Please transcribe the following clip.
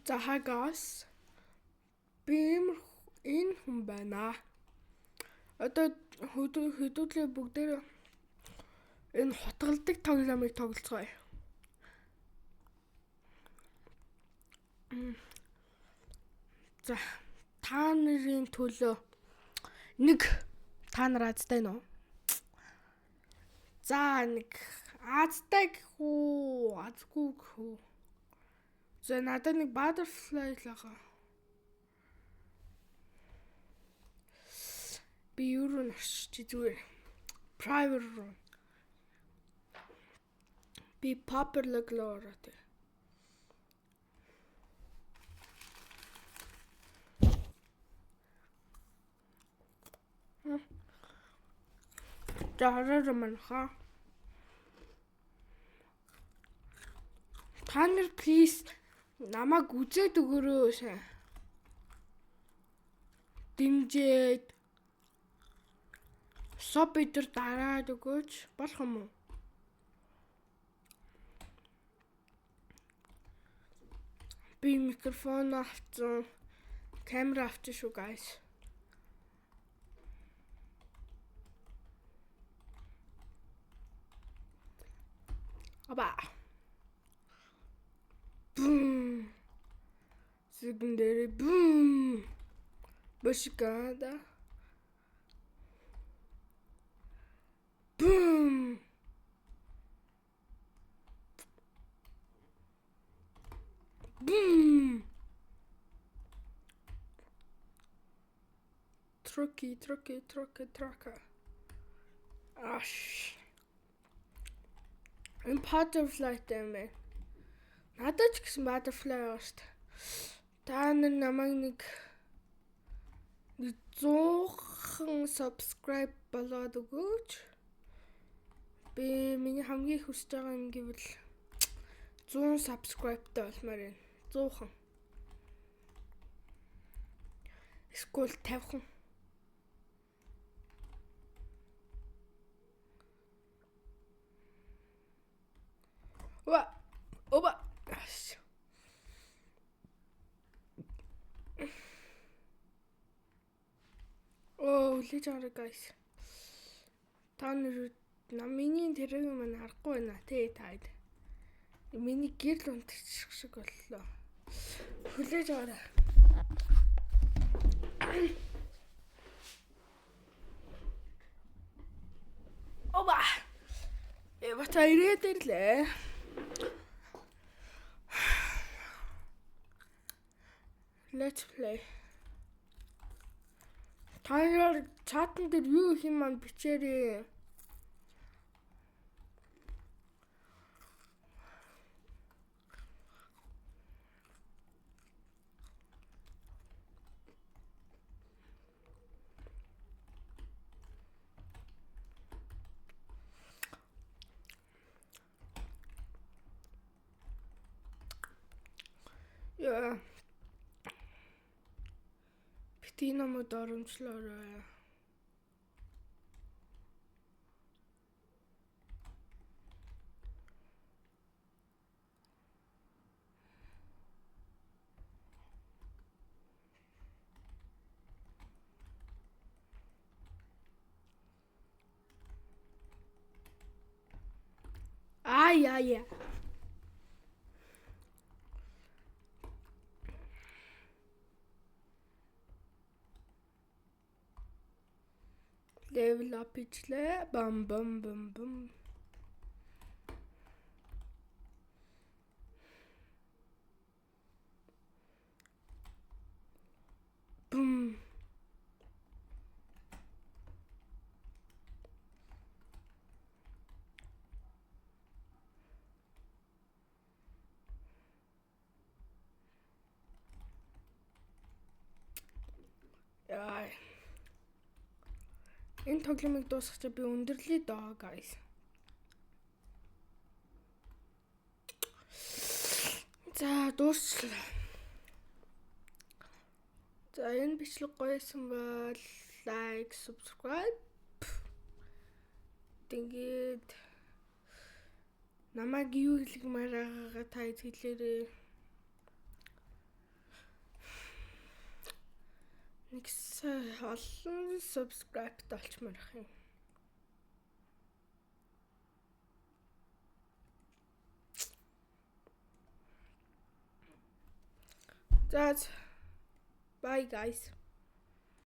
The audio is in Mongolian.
За hi guys. Би энэ хүн байна. Одоо хөдөлгөөний бүгдээр энэ хотголдог тоглоомыг тоглоцгоё. За та нарын төлөө нэг та нар азтай нөө. За нэг азтай гэхүү, азгүй гэхүү. За надад нэг butterfly л байгаа. Би юу руу нэрч зүгээр. Private руу. Би popular glory. Жараа манха. Та нар please намайг үзээд өгөөрэй сайн. Дэмжээд субтитр дараад өгөөч болох юм уу? Би микрофон авсан, камера авсан шүү guys. Аба. Бум. Секундэри бум. Башикада. Бум. Бум. Трока. Аш. Энэ butterfly тэмээ. Надад ч гэсэн butterfly байгаа шүү дээ. Та нар намайг нэг 100 subscribe болоод өгөөч. Би миний хамгийн их хүсэж байгаа юм гэвэл 100 subscribe-тай болмоор байна. 100. Эсвэл 50. Оба. Oh, лежаар guys. Та нар миний тэрэг юм харахгүй байна тий таад. Миний гэрл унтчих шиг боллоо. Хүлээж аваарай. Оба. Бата ирээд ирлээ. Let's play. Таяр чатан дээр юу их юм маань бичээрэй. Яа. Битгий намайг оромжлоорой. Яа. Level up ичлээ. Бам. Бум. Яа. Энэ тоглоомыг дуусгачаа би өндөрлөе доо guys. За дуусчлаа. За энэ бичлэг гоёсэн бол like, subscribe. Тэгээд намайг юу хэлмээр байгаагаа та хэлээрэй. олон subscribe олчмаар юм. За bye guys.